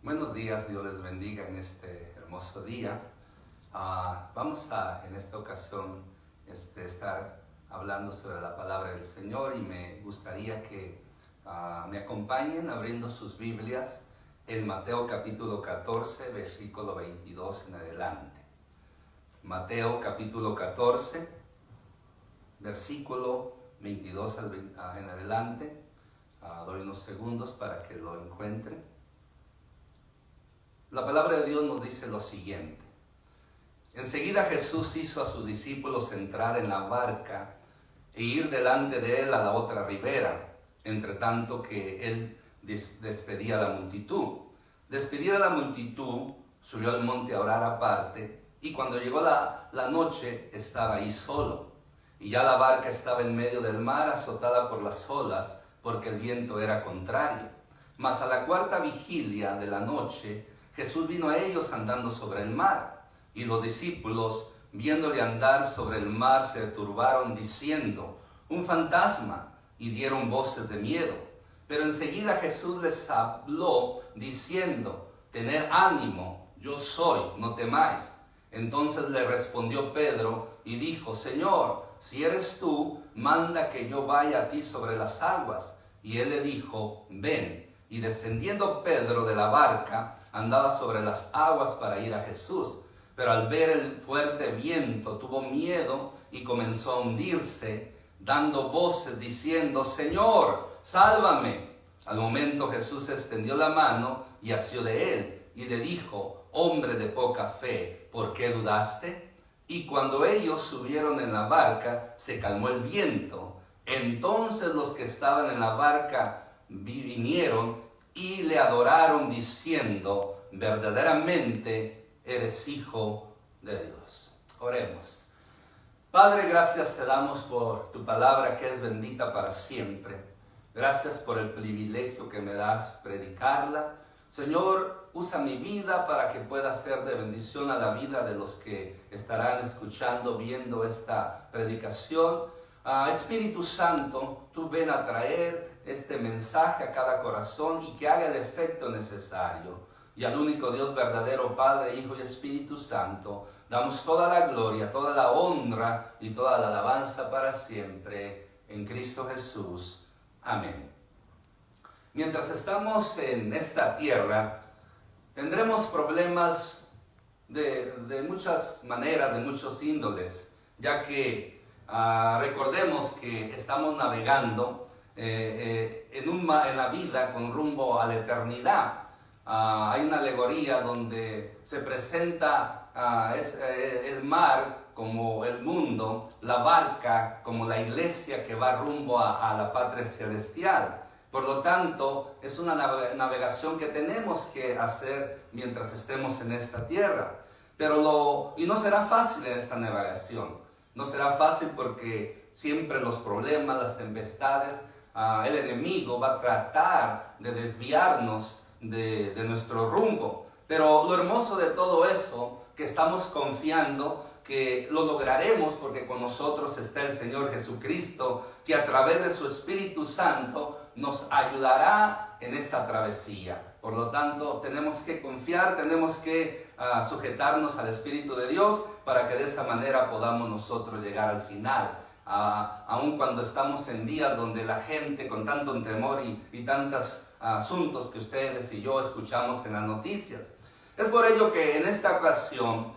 Buenos días, Dios les bendiga en este hermoso día. Vamos a, en esta ocasión, estar hablando sobre la palabra del Señor y me gustaría que me acompañen abriendo sus Biblias en Mateo capítulo 14, versículo 22 en adelante. Mateo capítulo 14, versículo 22 en adelante. Doy unos segundos para que lo encuentren. La palabra de Dios nos dice lo siguiente. Enseguida Jesús hizo a sus discípulos entrar en la barca e ir delante de él a la otra ribera, entre tanto que él despedía a la multitud. Despedida la multitud, subió al monte a orar aparte, y cuando llegó la noche estaba ahí solo. Y ya la barca estaba en medio del mar, azotada por las olas, porque el viento era contrario. Mas a la cuarta vigilia de la noche, Jesús vino a ellos andando sobre el mar, y los discípulos, viéndole andar sobre el mar, se turbaron diciendo: un fantasma, y dieron voces de miedo. Pero enseguida Jesús les habló diciendo: tened ánimo, yo soy, no temáis. Entonces le respondió Pedro y dijo: Señor, si eres tú, manda que yo vaya a ti sobre las aguas. Y él le dijo: ven. Y descendiendo Pedro de la barca, andaba sobre las aguas para ir a Jesús. Pero al ver el fuerte viento, tuvo miedo y comenzó a hundirse, dando voces diciendo: Señor, sálvame. Al momento Jesús extendió la mano y asió de él, y le dijo: hombre de poca fe, ¿por qué dudaste? Y cuando ellos subieron en la barca, se calmó el viento. Entonces los que estaban en la barca vinieron y le adoraron diciendo: verdaderamente eres Hijo de Dios. Oremos. Padre, gracias te damos por tu palabra que es bendita para siempre. Gracias por el privilegio que me das predicarla. Señor, usa mi vida para que pueda ser de bendición a la vida de los que estarán escuchando, viendo esta predicación. Espíritu Santo, tú ven a traer este mensaje a cada corazón y que haga el efecto necesario. Y al único Dios verdadero, Padre, Hijo y Espíritu Santo, damos toda la gloria, toda la honra y toda la alabanza para siempre en Cristo Jesús. Amén. Mientras estamos en esta tierra, tendremos problemas de muchas maneras, de muchos índoles, ya que recordemos que estamos navegando en la vida con rumbo a la eternidad. Hay una alegoría donde se presenta el mar como el mundo, la barca como la iglesia que va rumbo a la patria celestial. Por lo tanto, es una navegación que tenemos que hacer mientras estemos en esta tierra. Y no será fácil en esta navegación. No será fácil porque siempre los problemas, las tempestades, el enemigo va a tratar de desviarnos de nuestro rumbo. Pero lo hermoso de todo eso, que estamos confiando que lo lograremos porque con nosotros está el Señor Jesucristo, que a través de su Espíritu Santo nos ayudará en esta travesía. Por lo tanto, tenemos que confiar, tenemos que sujetarnos al Espíritu de Dios para que de esa manera podamos nosotros llegar al final. Aun cuando estamos en días donde la gente con tanto temor y tantos asuntos que ustedes y yo escuchamos en las noticias. Es por ello que en esta ocasión,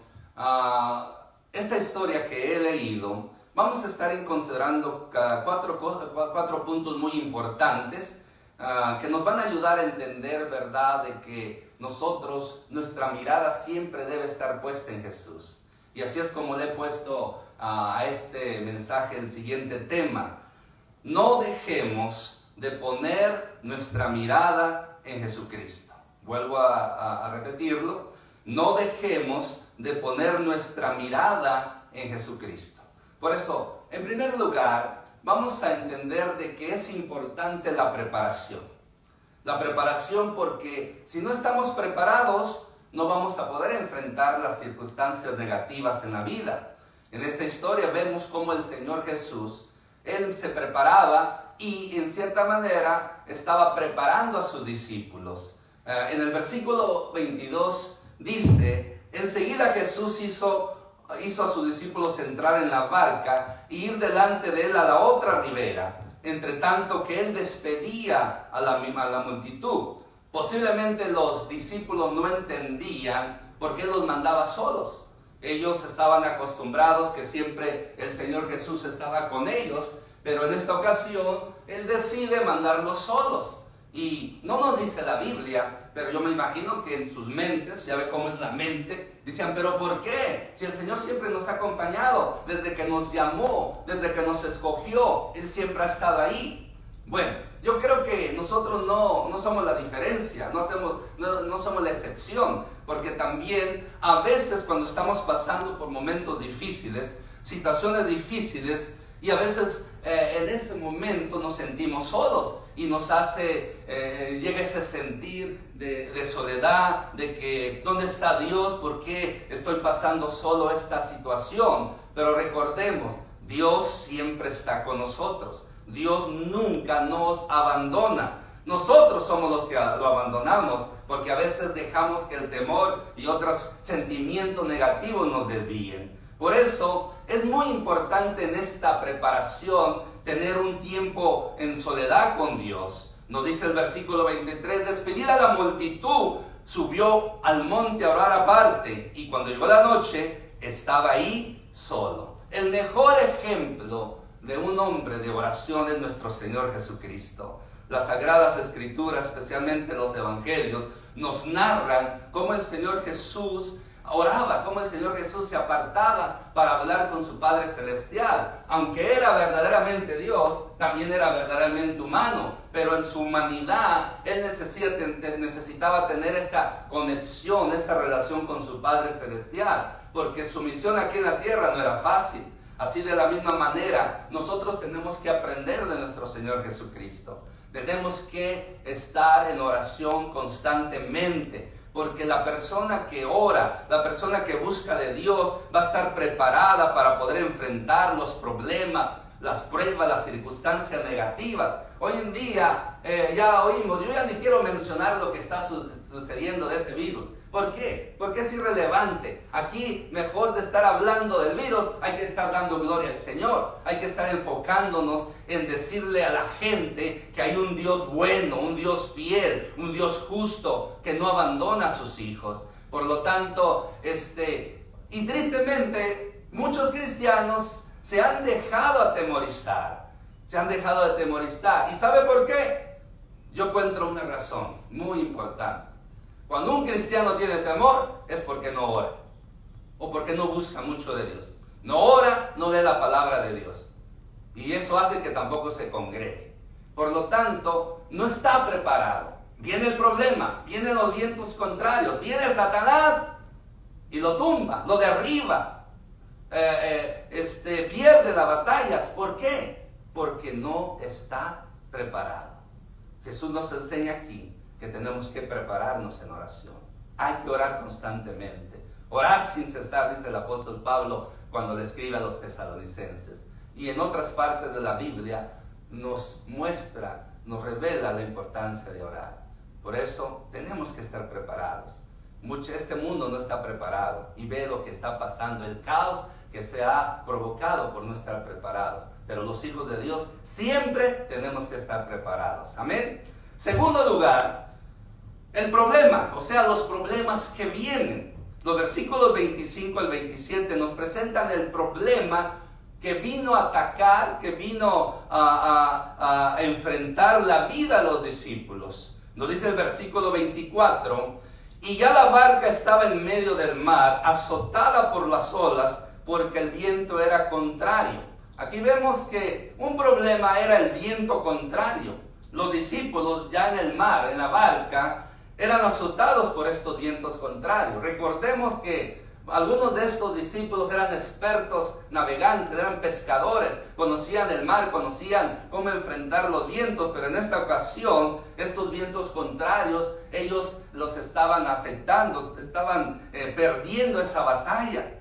esta historia que he leído, vamos a estar considerando cuatro puntos muy importantes que nos van a ayudar a entender, ¿verdad?, de que nuestra mirada siempre debe estar puesta en Jesús. Y así es como le he puesto a este mensaje el siguiente tema: no dejemos de poner nuestra mirada en Jesucristo. Vuelvo a repetirlo: no dejemos de poner nuestra mirada en Jesucristo. Por eso, en primer lugar, vamos a entender de que es importante la preparación. La preparación porque si no estamos preparados, no vamos a poder enfrentar las circunstancias negativas en la vida. En esta historia vemos cómo el Señor Jesús, Él se preparaba y en cierta manera estaba preparando a sus discípulos. En el versículo 22 dice: enseguida Jesús hizo a sus discípulos entrar en la barca e ir delante de él a la otra ribera, entre tanto que él despedía a la multitud. Posiblemente los discípulos no entendían por qué los mandaba solos. Ellos estaban acostumbrados que siempre el Señor Jesús estaba con ellos, pero en esta ocasión él decide mandarlos solos. Y no nos dice la Biblia, pero yo me imagino que en sus mentes, ya ve cómo es la mente, decían: ¿pero por qué? Si el Señor siempre nos ha acompañado, desde que nos llamó, desde que nos escogió, Él siempre ha estado ahí. Bueno, yo creo que nosotros no somos la diferencia, no somos la excepción, porque también a veces cuando estamos pasando por momentos difíciles, situaciones difíciles, y a veces en ese momento nos sentimos solos y nos llega ese sentir de soledad, de que ¿dónde está Dios? ¿Por qué estoy pasando solo esta situación? Pero recordemos, Dios siempre está con nosotros. Dios nunca nos abandona. Nosotros somos los que lo abandonamos, porque a veces dejamos que el temor y otros sentimientos negativos nos desvíen. Por eso es muy importante en esta preparación tener un tiempo en soledad con Dios. Nos dice el versículo 23: despedida a la multitud, subió al monte a orar aparte, y cuando llegó la noche, estaba ahí solo. El mejor ejemplo de un hombre de oración es nuestro Señor Jesucristo. Las Sagradas Escrituras, especialmente los Evangelios, nos narran cómo el Señor Jesús oraba, cómo el Señor Jesús se apartaba para hablar con su Padre Celestial. Aunque era verdaderamente Dios, también era verdaderamente humano, pero en su humanidad Él necesitaba tener esa conexión, esa relación con su Padre Celestial, porque su misión aquí en la tierra no era fácil. Así, de la misma manera, nosotros tenemos que aprender de nuestro Señor Jesucristo. Tenemos que estar en oración constantemente, porque la persona que ora, la persona que busca de Dios, va a estar preparada para poder enfrentar los problemas, las pruebas, las circunstancias negativas. Hoy en día ya oímos, yo ya ni quiero mencionar lo que está sucediendo de ese virus. ¿Por qué? Porque es irrelevante. Aquí, mejor de estar hablando del virus, hay que estar dando gloria al Señor. Hay que estar enfocándonos en decirle a la gente que hay un Dios bueno, un Dios fiel, un Dios justo, que no abandona a sus hijos. Por lo tanto, y tristemente, muchos cristianos se han dejado atemorizar. Se han dejado de atemorizar. ¿Y sabe por qué? Yo encuentro una razón muy importante. Cuando un cristiano tiene temor, es porque no ora, o porque no busca mucho de Dios. No ora, no lee la palabra de Dios, y eso hace que tampoco se congregue. Por lo tanto, no está preparado. Viene el problema, vienen los vientos contrarios, viene Satanás y lo tumba, lo derriba, pierde las batallas. ¿Por qué? Porque no está preparado. Jesús nos enseña aquí que tenemos que prepararnos en oración. Hay que orar constantemente. Orar sin cesar, dice el apóstol Pablo cuando le escribe a los tesalonicenses. Y en otras partes de la Biblia nos muestra, nos revela la importancia de orar. Por eso tenemos que estar preparados. Este mundo no está preparado y ve lo que está pasando, el caos que se ha provocado por no estar preparados. Pero los hijos de Dios siempre tenemos que estar preparados. Amén. Segundo lugar, el problema, o sea, los problemas que vienen. Los versículos 25 al 27 nos presentan el problema que vino a atacar, que vino a enfrentar la vida de los discípulos. Nos dice el versículo 24: y ya la barca estaba en medio del mar, azotada por las olas, porque el viento era contrario. Aquí vemos que un problema era el viento contrario. Los discípulos ya en el mar, en la barca, eran azotados por estos vientos contrarios. Recordemos que algunos de estos discípulos eran expertos navegantes, eran pescadores, conocían el mar, conocían cómo enfrentar los vientos, pero en esta ocasión, estos vientos contrarios, ellos los estaban afectando, estaban perdiendo esa batalla.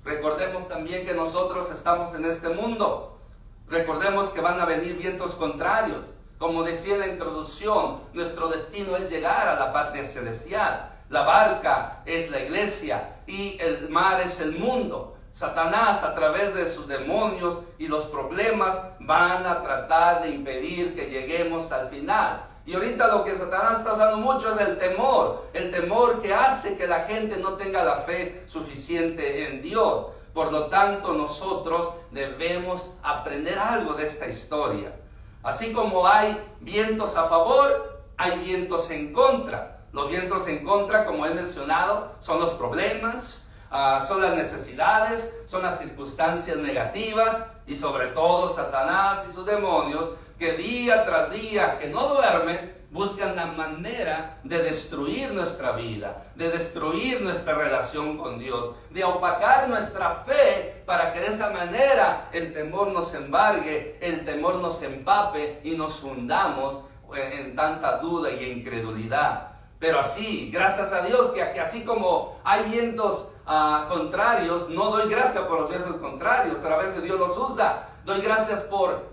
Recordemos también que nosotros estamos en este mundo. Recordemos que van a venir vientos contrarios. Como decía en la introducción, nuestro destino es llegar a la patria celestial. La barca es la iglesia y el mar es el mundo. Satanás, a través de sus demonios y los problemas, van a tratar de impedir que lleguemos al final. Y ahorita lo que Satanás está usando mucho es el temor que hace que la gente no tenga la fe suficiente en Dios. Por lo tanto, nosotros debemos aprender algo de esta historia. Así como hay vientos a favor, hay vientos en contra. Los vientos en contra, como he mencionado, son los problemas, son las necesidades, son las circunstancias negativas y sobre todo Satanás y sus demonios que día tras día, que no duermen, buscan la manera de destruir nuestra vida, de destruir nuestra relación con Dios, de opacar nuestra fe para que de esa manera el temor nos embargue, el temor nos empape y nos hundamos en tanta duda y incredulidad. Pero así, gracias a Dios, que así como hay vientos contrarios, no doy gracias por los vientos contrarios, pero a veces Dios los usa. Doy gracias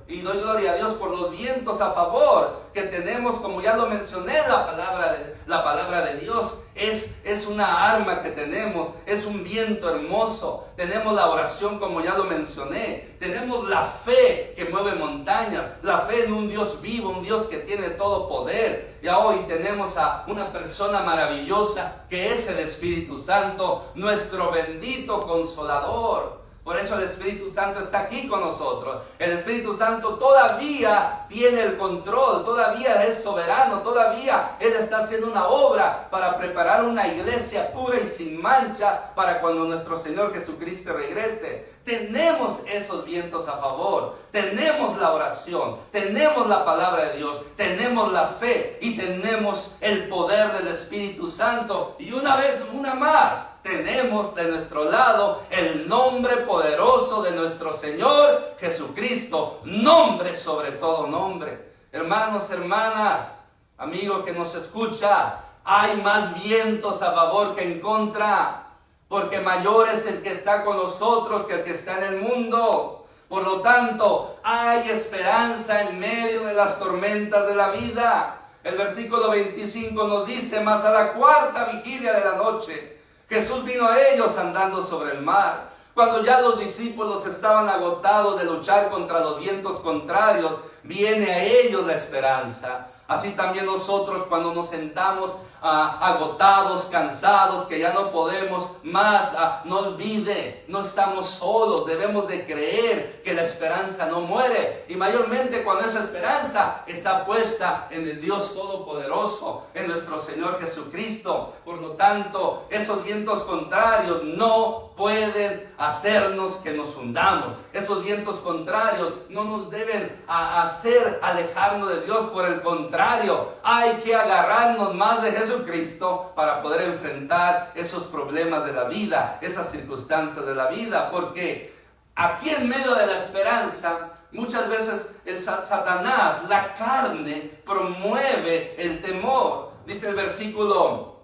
y doy gloria a Dios por los vientos a favor que tenemos, como ya lo mencioné, la palabra de Dios es una arma que tenemos, es un viento hermoso. Tenemos la oración, como ya lo mencioné. Tenemos la fe que mueve montañas, la fe en un Dios vivo, un Dios que tiene todo poder. Ya hoy tenemos a una persona maravillosa que es el Espíritu Santo, nuestro bendito Consolador. Por eso el Espíritu Santo está aquí con nosotros. El Espíritu Santo todavía tiene el control, todavía es soberano, todavía Él está haciendo una obra para preparar una iglesia pura y sin mancha para cuando nuestro Señor Jesucristo regrese. Tenemos esos vientos a favor, tenemos la oración, tenemos la palabra de Dios, tenemos la fe y tenemos el poder del Espíritu Santo. Y una más, tenemos de nuestro lado el nombre poderoso de nuestro Señor Jesucristo, nombre sobre todo nombre. Hermanos, hermanas, amigos que nos escuchan, hay más vientos a favor que en contra, porque mayor es el que está con nosotros que el que está en el mundo. Por lo tanto, hay esperanza en medio de las tormentas de la vida. El versículo 25 nos dice: mas a la cuarta vigilia de la noche, Jesús vino a ellos andando sobre el mar. Cuando ya los discípulos estaban agotados de luchar contra los vientos contrarios, viene a ellos la esperanza. Así también nosotros, cuando nos sentamos agotados, cansados, que ya no podemos más, no olvide, no estamos solos. Debemos de creer que la esperanza no muere, y mayormente cuando esa esperanza está puesta en el Dios Todopoderoso, en nuestro Señor Jesucristo. Por lo tanto, esos vientos contrarios no pueden hacernos que nos hundamos. Esos vientos contrarios no nos deben hacer alejarnos de Dios. Por el contrario, hay que agarrarnos más de Jesucristo para poder enfrentar esos problemas de la vida, esas circunstancias de la vida. Porque aquí en medio de la esperanza, muchas veces el Satanás, la carne, promueve el temor. Dice el versículo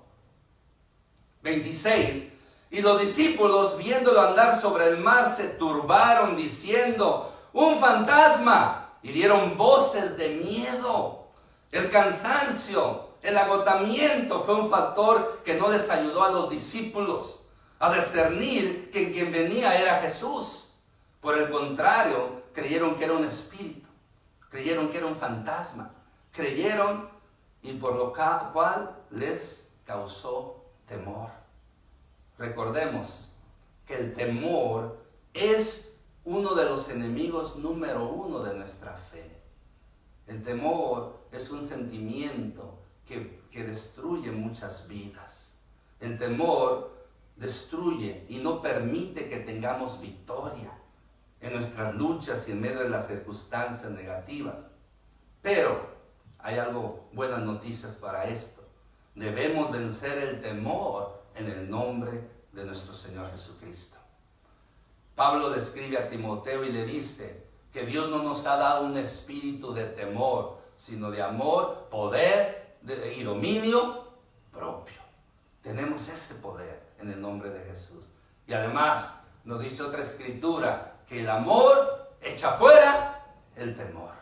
26: y los discípulos, viéndolo andar sobre el mar, se turbaron diciendo: ¡un fantasma! Y dieron voces de miedo. El cansancio, el agotamiento fue un factor que no les ayudó a los discípulos a discernir que quien venía era Jesús. Por el contrario, creyeron que era un espíritu, creyeron que era un fantasma, creyeron, y por lo cual les causó temor. Recordemos que el temor es uno de los enemigos número uno de nuestra fe. El temor es un sentimiento que destruye muchas vidas. El temor destruye y no permite que tengamos victoria en nuestras luchas y en medio de las circunstancias negativas. Pero hay buenas noticias para esto. Debemos vencer el temor en el nombre de nuestro Señor Jesucristo. Pablo le escribe a Timoteo y le dice que Dios no nos ha dado un espíritu de temor, sino de amor, poder y dominio propio. Tenemos ese poder en el nombre de Jesús. Y además nos dice otra escritura que el amor echa fuera el temor.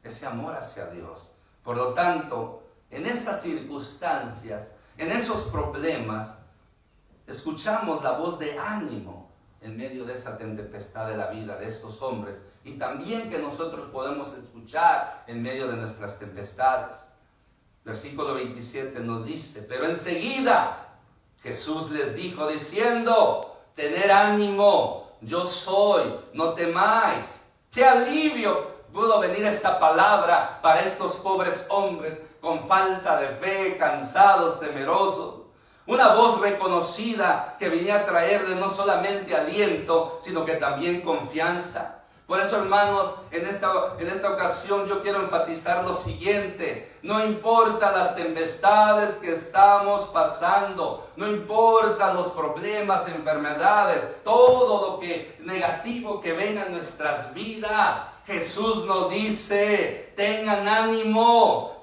ese amor hacia Dios. Por lo tanto, en esas circunstancias, en esos problemas, escuchamos la voz de ánimo en medio de esa tempestad de la vida de estos hombres, y también que nosotros podemos escuchar en medio de nuestras tempestades. Versículo 27 nos dice: pero enseguida Jesús les dijo diciendo: tener ánimo, yo soy, no temáis. ¡Qué alivio! Pudo venir esta palabra para estos pobres hombres con falta de fe, cansados, temerosos. Una voz reconocida que venía a traerle no solamente aliento, sino que también confianza. Por eso, hermanos, en esta ocasión yo quiero enfatizar lo siguiente: no importa las tempestades que estamos pasando, no importa los problemas, enfermedades, todo lo que negativo que venga en nuestras vidas, Jesús nos dice: tengan ánimo,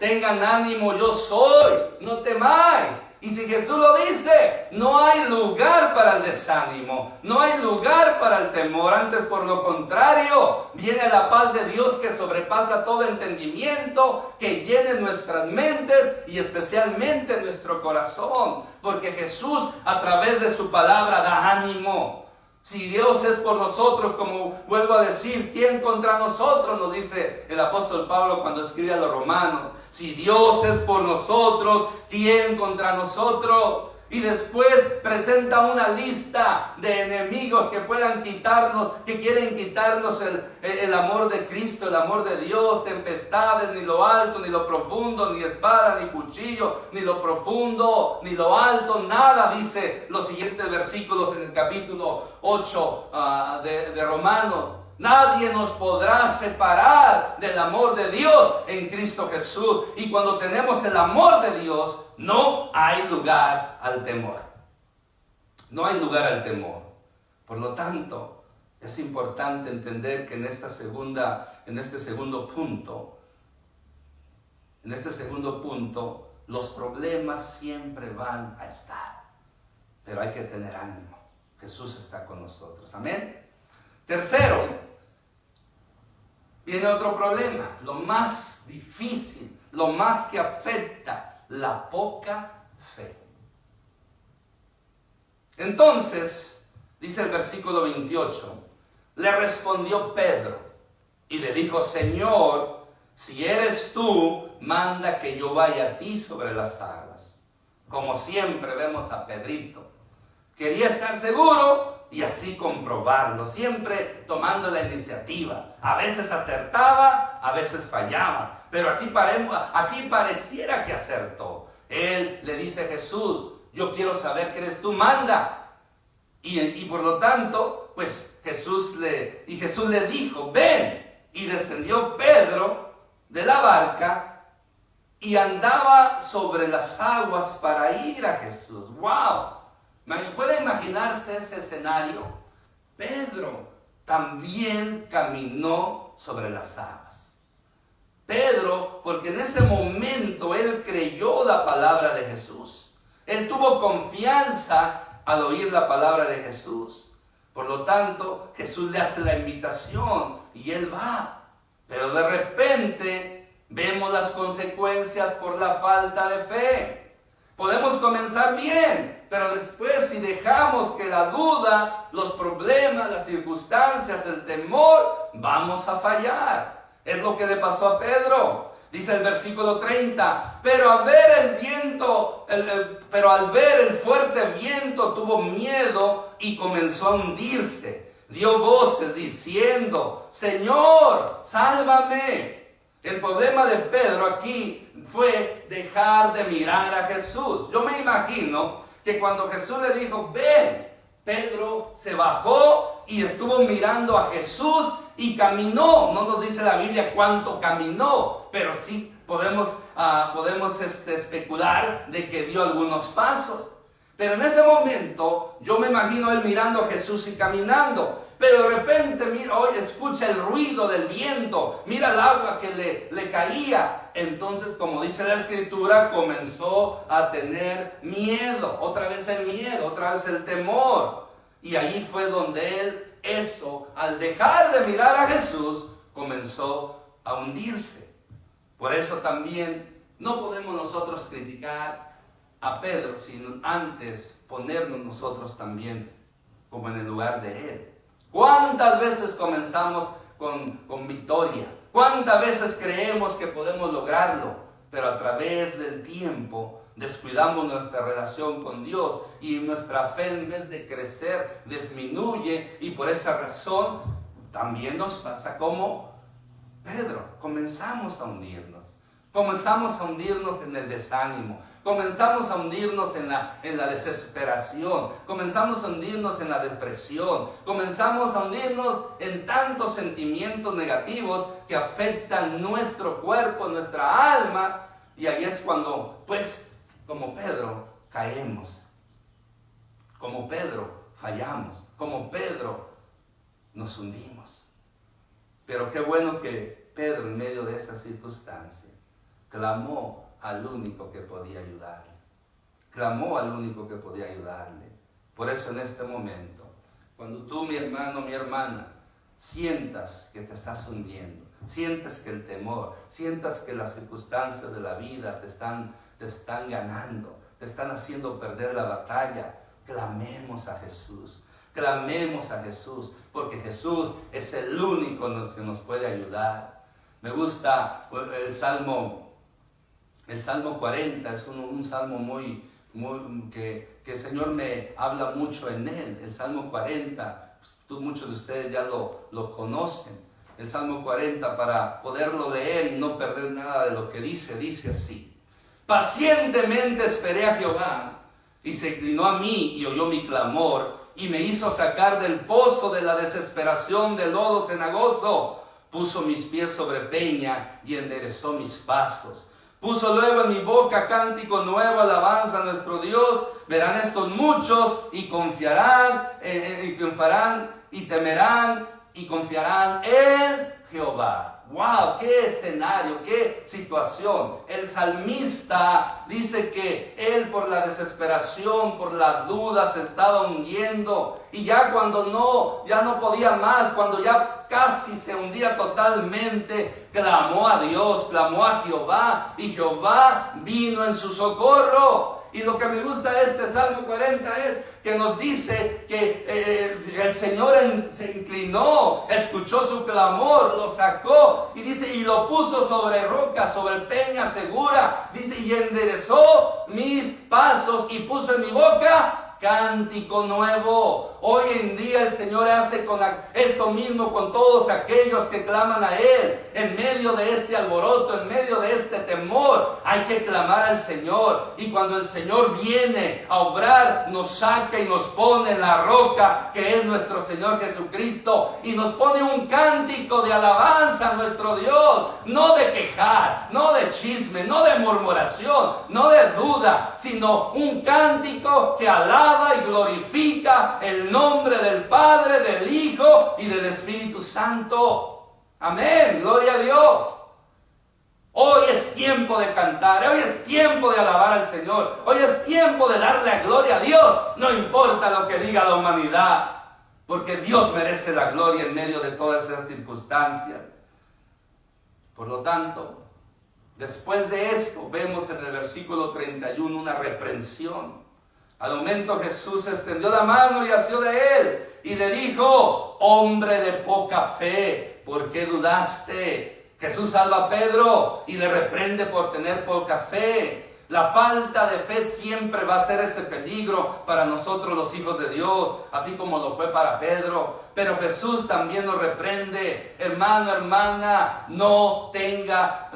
yo soy, no temáis. Y si Jesús lo dice, no hay lugar para el desánimo, no hay lugar para el temor. Antes, por lo contrario, viene la paz de Dios que sobrepasa todo entendimiento, que llene nuestras mentes y especialmente nuestro corazón. Porque Jesús, a través de su palabra, da ánimo. Si Dios es por nosotros, como vuelvo a decir, ¿quién contra nosotros? Nos dice el apóstol Pablo cuando escribe a los romanos. Si Dios es por nosotros, ¿quién contra nosotros? Y después presenta una lista de enemigos que puedan quitarnos, que quieren quitarnos el amor de Cristo, el amor de Dios, tempestades, ni lo alto, ni lo profundo, ni espada, ni cuchillo, ni lo profundo, ni lo alto, nada, dice los siguientes versículos en el capítulo 8 de Romanos. Nadie nos podrá separar del amor de Dios en Cristo Jesús. Y cuando tenemos el amor de Dios, no hay lugar al temor. No hay lugar al temor. Por lo tanto, es importante entender que en este segundo punto, los problemas siempre van a estar. Pero hay que tener ánimo. Jesús está con nosotros. Amén. Tercero, viene otro problema, lo más difícil, lo más que afecta, la poca fe. Entonces, dice el versículo 28, le respondió Pedro y le dijo: Señor, si eres tú, manda que yo vaya a ti sobre las aguas. Como siempre vemos a Pedrito. Quería estar seguro y así comprobarlo, siempre tomando la iniciativa. A veces acertaba, a veces fallaba, pero aquí pareciera que acertó. Él le dice a Jesús: yo quiero saber que eres tú, manda. Y por lo tanto, pues Jesús le dijo: ven. Y descendió Pedro de la barca y andaba sobre las aguas para ir a Jesús. ¡Wow! ¿Puede imaginarse ese escenario? Pedro también caminó sobre las aguas. Pedro, porque en ese momento él creyó la palabra de Jesús. Él tuvo confianza al oír la palabra de Jesús. Por lo tanto, Jesús le hace la invitación y él va. Pero de repente vemos las consecuencias por la falta de fe. Podemos comenzar bien, pero después, si dejamos que la duda, los problemas, las circunstancias, el temor, vamos a fallar. Es lo que le pasó a Pedro. Dice el versículo 30, pero al ver el fuerte viento tuvo miedo y comenzó a hundirse. Dio voces diciendo: Señor, sálvame. El problema de Pedro aquí fue dejar de mirar a Jesús. Yo me imagino que cuando Jesús le dijo: ven, Pedro se bajó y estuvo mirando a Jesús y caminó. No nos dice la Biblia cuánto caminó, pero sí podemos especular de que dio algunos pasos. Pero en ese momento yo me imagino él mirando a Jesús y caminando. Pero de repente escucha el ruido del viento, mira el agua que le caía. Entonces, como dice la Escritura, comenzó a tener miedo. Otra vez el miedo, otra vez el temor. Y ahí fue donde él, al dejar de mirar a Jesús, comenzó a hundirse. Por eso también no podemos nosotros criticar a Pedro, sino antes ponernos nosotros también como en el lugar de él. ¿Cuántas veces comenzamos con victoria? ¿Cuántas veces creemos que podemos lograrlo? Pero a través del tiempo descuidamos nuestra relación con Dios y nuestra fe, en vez de crecer, disminuye, y por esa razón también nos pasa como Pedro. Comenzamos a hundirnos en el desánimo, comenzamos a hundirnos en la desesperación, comenzamos a hundirnos en la depresión, comenzamos a hundirnos en tantos sentimientos negativos que afectan nuestro cuerpo, nuestra alma, y ahí es cuando, pues, como Pedro, caemos, como Pedro, fallamos, como Pedro, nos hundimos. Pero qué bueno que Pedro, en medio de esa circunstancia, clamó al único que podía ayudarle. Clamó al único que podía ayudarle. Por eso en este momento, cuando tú, mi hermano, mi hermana, sientas que te estás hundiendo, sientas que el temor, sientas que las circunstancias de la vida te están ganando, te están haciendo perder la batalla, clamemos a Jesús. Clamemos a Jesús, porque Jesús es el único que nos puede ayudar. Me gusta el Salmo 40, es un salmo muy que el Señor me habla mucho en él. El Salmo 40, muchos de ustedes ya lo conocen. El Salmo 40, para poderlo leer y no perder nada de lo que dice así: pacientemente esperé a Jehová, y se inclinó a mí y oyó mi clamor, y me hizo sacar del pozo de la desesperación, del lodo cenagoso. Puso mis pies sobre peña y enderezó mis pasos. Puso luego en mi boca cántico nuevo, alabanza a nuestro Dios. Verán estos muchos y confiarán, y temerán y confiarán en Jehová. ¡Wow! ¡Qué escenario! ¡Qué situación! El salmista dice que él, por la desesperación, por la duda, se estaba hundiendo. Y ya cuando ya no podía más, cuando ya casi se hundía totalmente, clamó a Dios, clamó a Jehová, y Jehová vino en su socorro. Y lo que me gusta de este Salmo 40 es que nos dice que el Señor se inclinó, escuchó su clamor, lo sacó, y dice, y lo puso sobre roca, sobre peña segura, dice, y enderezó mis pasos y puso en mi boca cántico nuevo. Hoy en día el Señor hace eso mismo con todos aquellos que claman a Él. En medio de este alboroto, en medio de este temor, hay que clamar al Señor. Y cuando el Señor viene a obrar, nos saca y nos pone en la roca, que es nuestro Señor Jesucristo, y nos pone un cántico de alabanza a nuestro Dios. No de quejar, no de chisme, no de murmuración, no de duda, sino un cántico que alaba y glorifica el nombre del Padre, del Hijo y del Espíritu Santo. Amén, gloria a Dios. Hoy es tiempo de cantar, hoy es tiempo de alabar al Señor, hoy es tiempo de darle la gloria a Dios, no importa lo que diga la humanidad, porque Dios merece la gloria en medio de todas esas circunstancias. Por lo tanto, después de esto, vemos en el versículo 31 una reprensión. Al momento Jesús extendió la mano y asió de él y le dijo: hombre de poca fe, ¿por qué dudaste? Jesús salva a Pedro y le reprende por tener poca fe. La falta de fe siempre va a ser ese peligro para nosotros los hijos de Dios, así como lo fue para Pedro. Pero Jesús también nos reprende: hermano, hermana, no tenga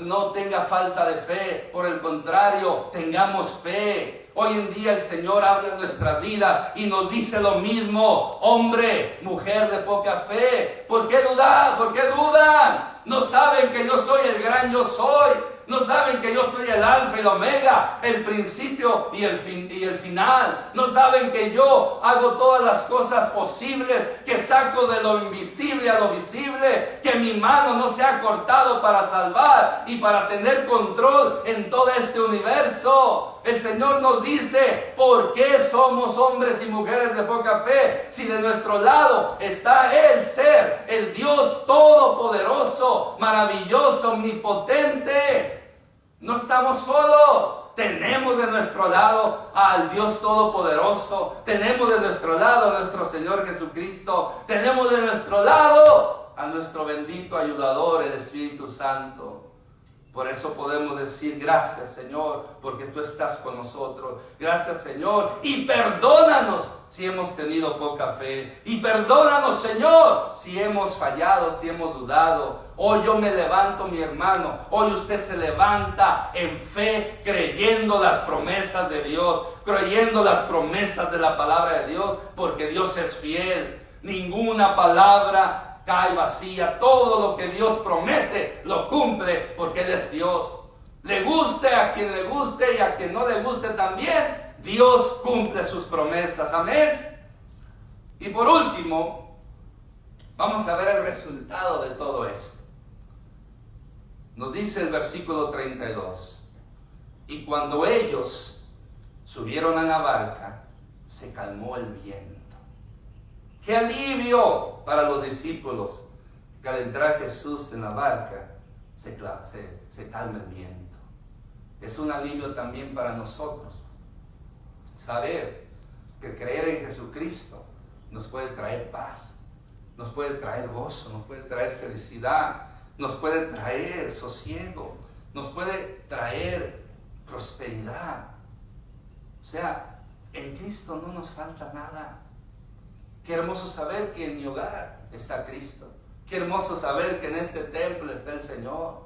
falta de fe. Por el contrario, tengamos fe. Hoy en día el Señor habla en nuestra vida y nos dice lo mismo: hombre, mujer de poca fe, ¿por qué dudan? ¿Por qué dudan? ¿No saben que yo soy el gran yo soy? ¿No saben que yo soy el alfa y el omega, el principio y el final? ¿No saben que yo hago todas las cosas posibles, que saco de lo invisible a lo visible, que mi mano no se ha cortado para salvar y para tener control en todo este universo? El Señor nos dice: ¿por qué somos hombres y mujeres de poca fe? Si de nuestro lado está el ser, el Dios todopoderoso, maravilloso, omnipotente. No estamos solos. Tenemos de nuestro lado al Dios Todopoderoso. Tenemos de nuestro lado a nuestro Señor Jesucristo. Tenemos de nuestro lado a nuestro bendito ayudador, el Espíritu Santo. Por eso podemos decir gracias, Señor, porque tú estás con nosotros. Gracias, Señor, y perdónanos si hemos tenido poca fe. Y perdónanos, Señor, si hemos fallado, si hemos dudado. Hoy yo me levanto, mi hermano. Hoy usted se levanta en fe, creyendo las promesas de Dios, creyendo las promesas de la palabra de Dios, porque Dios es fiel. Ninguna palabra cae vacía. Todo lo que Dios promete lo cumple, porque Él es Dios. Le guste a quien le guste y a quien no le guste también, Dios cumple sus promesas. Amén. Y por último, vamos a ver el resultado de todo esto. Nos dice el versículo 32: y cuando ellos subieron a la barca, se calmó el viento. ¡Qué alivio para los discípulos! Que al entrar Jesús en la barca, se calma el viento. Es un alivio también para nosotros. Saber que creer en Jesucristo nos puede traer paz, nos puede traer gozo, nos puede traer felicidad, nos puede traer sosiego, nos puede traer prosperidad. O sea, en Cristo no nos falta nada. Qué hermoso saber que en mi hogar está Cristo. Qué hermoso saber que en este templo está el Señor.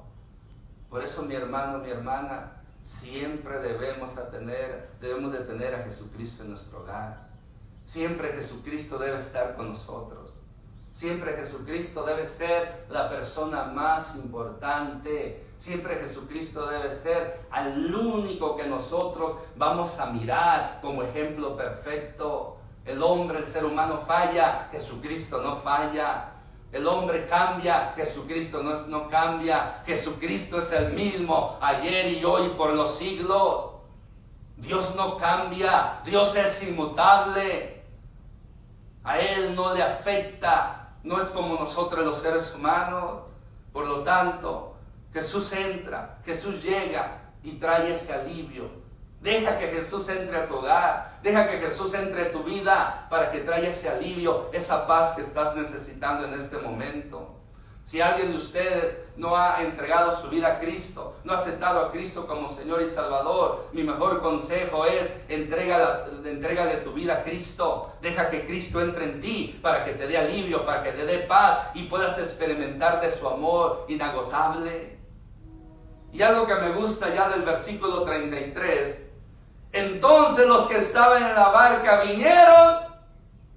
Por eso, mi hermano, mi hermana, siempre debemos de tener a Jesucristo en nuestro hogar. Siempre Jesucristo debe estar con nosotros. Siempre Jesucristo debe ser la persona más importante. Siempre Jesucristo debe ser al único que nosotros vamos a mirar como ejemplo perfecto. El hombre, el ser humano falla, Jesucristo no falla. El hombre cambia, Jesucristo no cambia. Jesucristo es el mismo ayer y hoy por los siglos. Dios no cambia, Dios es inmutable. A Él no le afecta, no es como nosotros los seres humanos. Por lo tanto, Jesús entra, Jesús llega y trae ese alivio. Deja que Jesús entre a tu hogar, deja que Jesús entre a tu vida para que traiga ese alivio, esa paz que estás necesitando en este momento. Si alguien de ustedes no ha entregado su vida a Cristo, no ha aceptado a Cristo como Señor y Salvador, mi mejor consejo es entrégale tu vida a Cristo. Deja que Cristo entre en ti para que te dé alivio, para que te dé paz y puedas experimentar de su amor inagotable. Y algo que me gusta ya del versículo 33: entonces los que estaban en la barca vinieron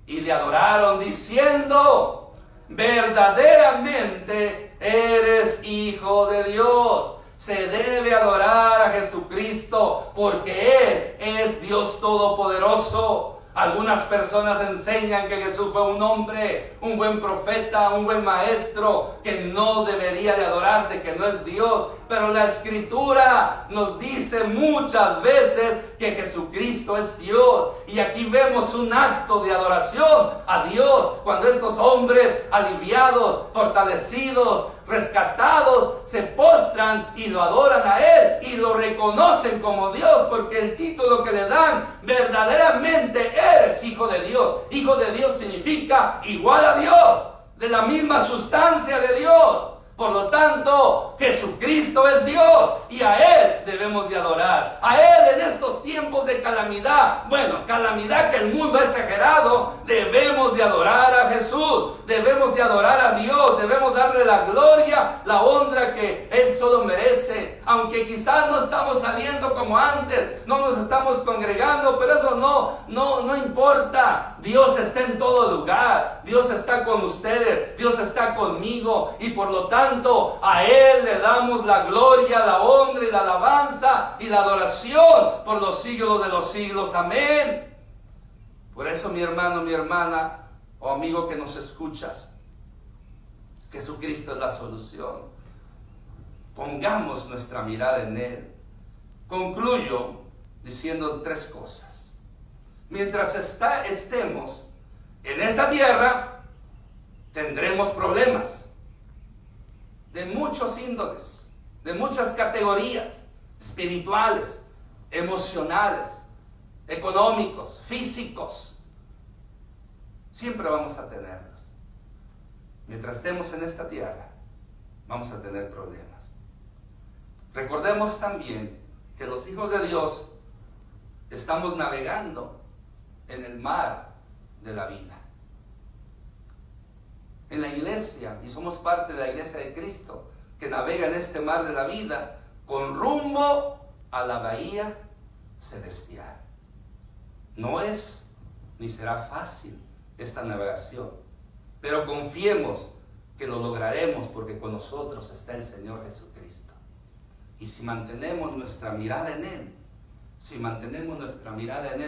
y le adoraron diciendo: verdaderamente eres Hijo de Dios. Se debe adorar a Jesucristo porque Él es Dios Todopoderoso. Algunas personas enseñan que Jesús fue un hombre, un buen profeta, un buen maestro, que no debería de adorarse, que no es Dios. Pero la Escritura nos dice muchas veces que Jesucristo es Dios. Y aquí vemos un acto de adoración a Dios cuando estos hombres aliviados, fortalecidos, rescatados, se postran y lo adoran a Él y lo reconocen como Dios, porque el título que le dan: verdaderamente eres Hijo de Dios. Hijo de Dios significa igual a Dios, de la misma sustancia de Dios. Por lo tanto, Jesucristo es Dios y a Él debemos de adorar. A Él en estos tiempos de calamidad, calamidad que el mundo ha exagerado, debemos de adorar a Jesús. Debemos de adorar a Dios, debemos darle la gloria, la honra que Él solo merece. Aunque quizás no estamos saliendo como antes, no nos estamos congregando, pero eso no importa. Dios está en todo lugar, Dios está con ustedes, Dios está conmigo, y por lo tanto a Él le damos la gloria, la honra y la alabanza y la adoración por los siglos de los siglos. Amén. Por eso, mi hermano, mi hermana, o amigo que nos escuchas, Jesucristo es la solución. Pongamos nuestra mirada en Él. Concluyo diciendo 3 cosas. Mientras estemos en esta tierra, tendremos problemas de muchos índoles, de muchas categorías. espirituales, emocionales, económicos, físicos. Siempre vamos a tenerlos. Mientras estemos en esta tierra, vamos a tener problemas. Recordemos también que los hijos de Dios estamos navegando en el mar de la vida. En la iglesia, y somos parte de la iglesia de Cristo, que navega en este mar de la vida con rumbo a la bahía celestial. No es ni será fácil esta navegación, pero confiemos que lo lograremos, porque con nosotros está el Señor Jesucristo. Y si mantenemos nuestra mirada en Él,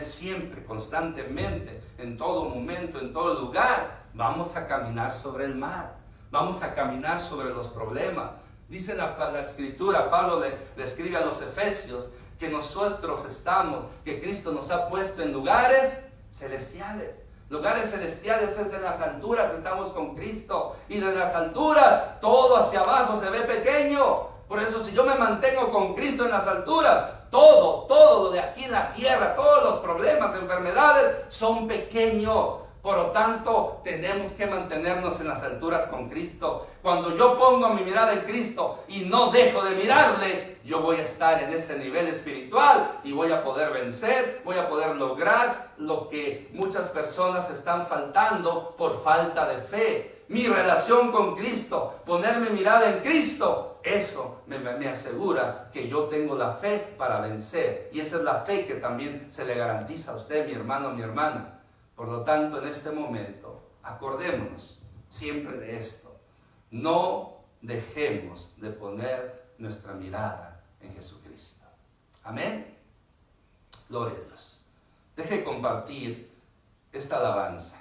siempre, constantemente, en todo momento, en todo lugar, vamos a caminar sobre el mar, vamos a caminar sobre los problemas. Dice la Escritura, Pablo le escribe a los Efesios, que nosotros estamos, que Cristo nos ha puesto en lugares celestiales. Lugares celestiales es en las alturas, estamos con Cristo. Y de las alturas, todo hacia abajo se ve pequeño. Por eso, si yo me mantengo con Cristo en las alturas, todo lo de aquí en la tierra, todos los problemas, enfermedades, son pequeños. Por lo tanto, tenemos que mantenernos en las alturas con Cristo. Cuando yo pongo mi mirada en Cristo y no dejo de mirarle, yo voy a estar en ese nivel espiritual y voy a poder vencer, voy a poder lograr lo que muchas personas están faltando por falta de fe. Mi relación con Cristo, ponerme mirada en Cristo, eso me asegura que yo tengo la fe para vencer. Y esa es la fe que también se le garantiza a usted, mi hermano, mi hermana. Por lo tanto, en este momento, acordémonos siempre de esto. No dejemos de poner nuestra mirada en Jesucristo. Amén. Gloria a Dios. Deje compartir esta alabanza.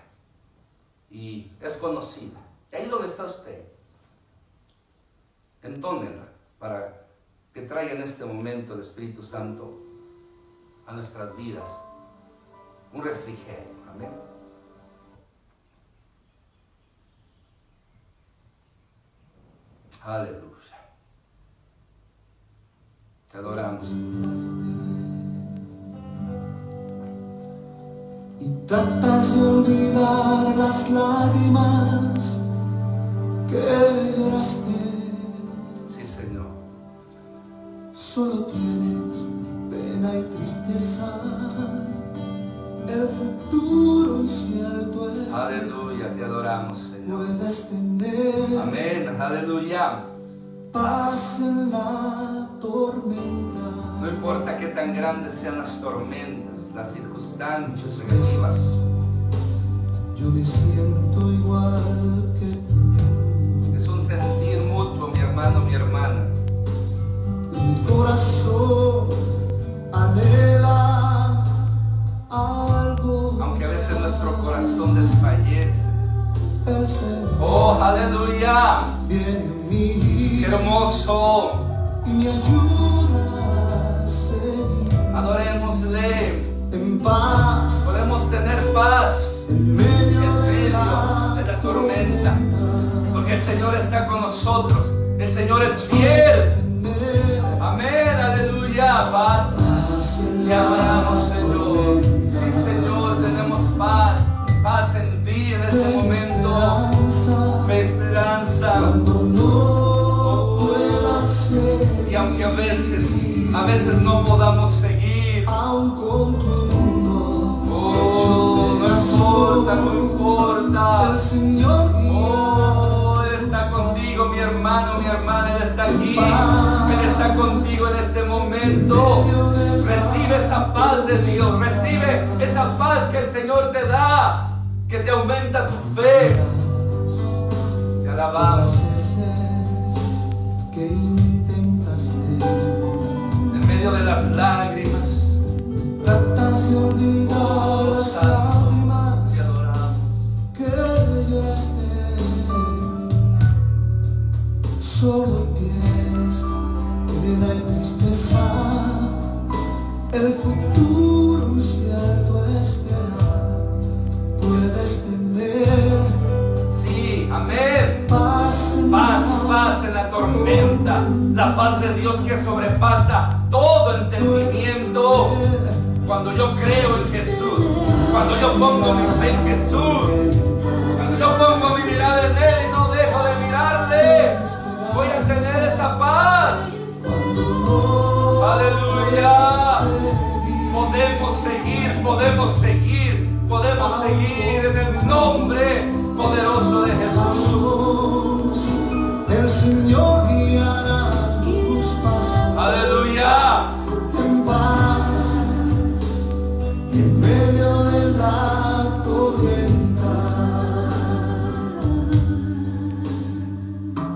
Y es conocida. Y ahí donde está usted, entónela para que traiga en este momento el Espíritu Santo a nuestras vidas un refrigerio. Amén. Aleluya. Te adoramos. Y tratas de olvidar las lágrimas que lloraste. Sí, Señor. Solo tienes pena y tristeza. El futuro incierto es. Aleluya, te adoramos, Señor. Puedes tener. Amén, aleluya. Paz en la tormenta. No importa qué tan grandes sean las tormentas, las circunstancias negativas. Yo me siento igual que tú. Es un sentir mutuo, mi hermano, mi hermana. Mi corazón anhela algo. Aunque a veces nuestro corazón desfallece. El Señor Oh, aleluya. viene en mí. Qué hermoso. Y me ayuda a seguir Adorémosle. en paz. Podemos tener paz En medio en de medio la de la tormenta. Porque el Señor está con nosotros. El Señor es fiel. Amén, aleluya. Paz. Te adoramos, Señor. Sí, Señor, tenemos paz. Paz en ti en este momento. Fe, esperanza. Cuando no pueda ser, Y aunque a veces no podamos seguir, aún con tu mundo, oh, no importa, no importa. el Señor Oh, Él está contigo, mi hermano, mi hermana, Él está aquí. Él está contigo en este momento. Recibe esa paz de Dios, recibe esa paz que el Señor te da, que te aumenta tu fe. Te alabamos. que intentas En medio de las lágrimas, tratas de olvidar oh, las Santo, lágrimas te adoramos. que lloraste. Solo tienes pena y tristeza. El futuro incierto esperar. Puedes tener Sí, amén. paz en Paz en la tormenta, la paz de Dios que sobrepasa todo todo entendimiento. Cuando yo creo en Jesús, cuando yo pongo mi fe en Jesús, cuando yo pongo mi mirada en Él y no dejo de mirarle, voy a tener esa paz. Aleluya. Podemos seguir en el nombre poderoso de Jesús. El Señor guiará tus pasos. Aleluya. En paz, en medio de la tormenta.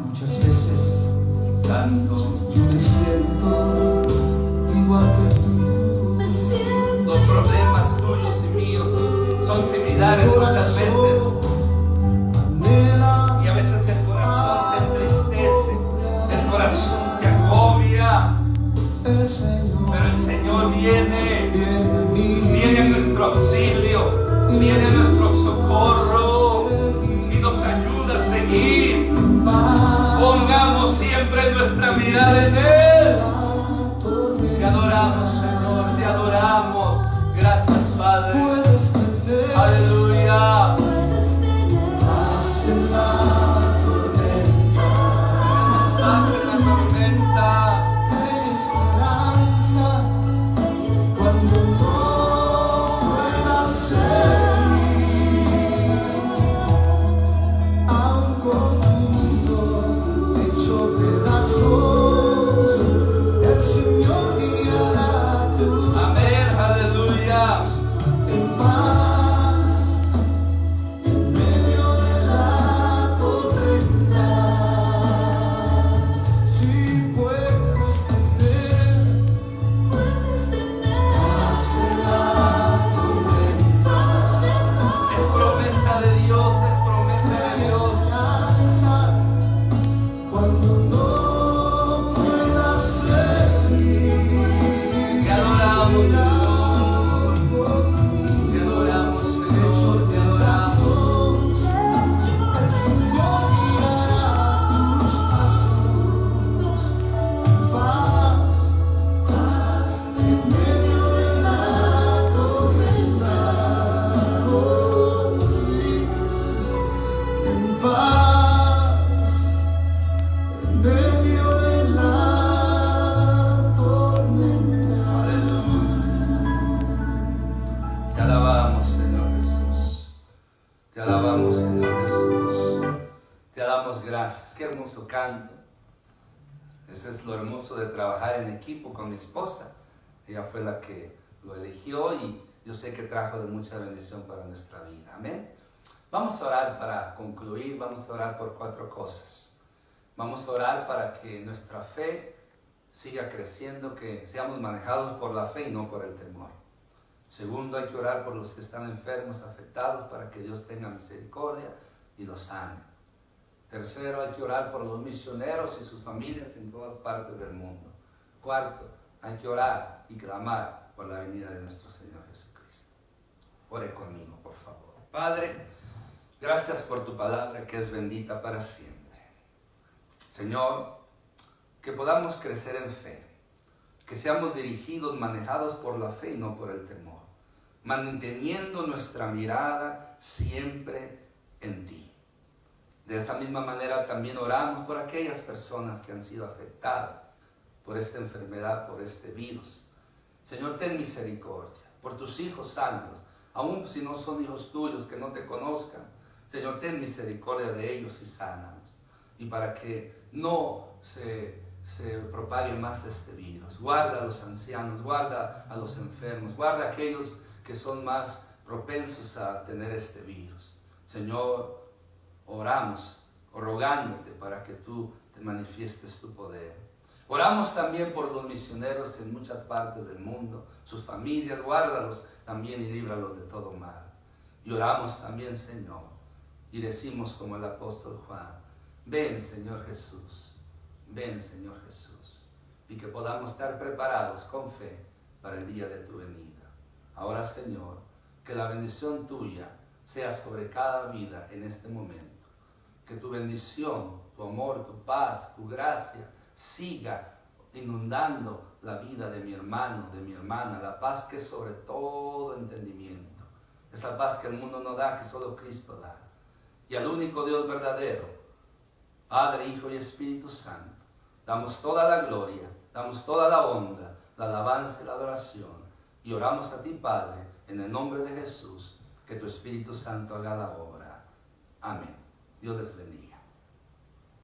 Muchas veces, Santo, yo me siento igual que tú. los problemas tuyos y míos son similares muchas veces. Anhela Y a veces el corazón se entristece, el corazón se agobia. el Señor. Pero el Señor viene, Viene a mí. viene a nuestro auxilio, viene a nuestro socorro y nos ayuda a seguir. Pongamos siempre nuestra mirada en Él. Te adoramos, Señor, te adoramos. Gracias, Padre. Puedes tener Aleluya. paz en la tormenta. Estás en la tormenta. Hay esperanza cuando no puedas seguir. Aun con tu mundo hecho pedazos, el Señor guiará tus Amén, aleluya. en paz, en medio de la tormenta. Si puedes tener paz en la tormenta, Es promesa de Dios, es promesa de Dios. esperanza cuando no puedas seguir. Te adoramos, Señor. Te adoramos, Señor. Te adoramos. El Señor guiará tus pasos. Paz en medio de la tormenta. Oh, sí. En paz en medio de la tormenta. Te alabamos, Señor Jesús. Te alabamos, Señor Jesús. Te damos gracias. Qué hermoso canto. Ese es lo hermoso de trabajar en equipo con mi esposa. Ella fue la que lo eligió y yo sé que trajo de mucha bendición para nuestra vida. Amén. Vamos a orar para concluir. Vamos a orar por 4 cosas. Vamos a orar para que nuestra fe siga creciendo, que seamos manejados por la fe y no por el temor. Segundo, hay que orar por los que están enfermos, afectados, para que Dios tenga misericordia y los sane. Tercero, hay que orar por los misioneros y sus familias en todas partes del mundo. Cuarto, hay que orar y clamar por la venida de nuestro Señor Jesucristo. Ore conmigo, por favor. Padre, gracias por tu palabra que es bendita para siempre. Señor, que podamos crecer en fe, que seamos dirigidos, manejados por la fe y no por el temor, manteniendo nuestra mirada siempre en ti. De esta misma manera también oramos por aquellas personas que han sido afectadas por esta enfermedad, por este virus. Señor, ten misericordia por tus hijos sanos, aun si no son hijos tuyos, que no te conozcan. Señor, ten misericordia de ellos y sánalos. Y para que no se propague más este virus. Guarda a los ancianos, guarda a los enfermos, guarda a aquellos que son más propensos a tener este virus. Señor, oramos, rogándote para que tú te manifiestes tu poder. Oramos también por los misioneros en muchas partes del mundo, sus familias, guárdalos también y líbralos de todo mal. Y oramos también, Señor, y decimos como el apóstol Juan, ven, Señor Jesús, ven, Señor Jesús, y que podamos estar preparados con fe para el día de tu venida. Ahora, Señor, que la bendición tuya sea sobre cada vida en este momento. Que tu bendición, tu amor, tu paz, tu gracia siga inundando la vida de mi hermano, de mi hermana, la paz que es sobre todo entendimiento. Esa paz que el mundo no da, que solo Cristo da. Y al único Dios verdadero, Padre, Hijo y Espíritu Santo, damos toda la gloria, damos toda la honra, la alabanza y la adoración. Y oramos a ti, Padre, en el nombre de Jesús, que tu Espíritu Santo haga la obra. Amén. Dios les bendiga.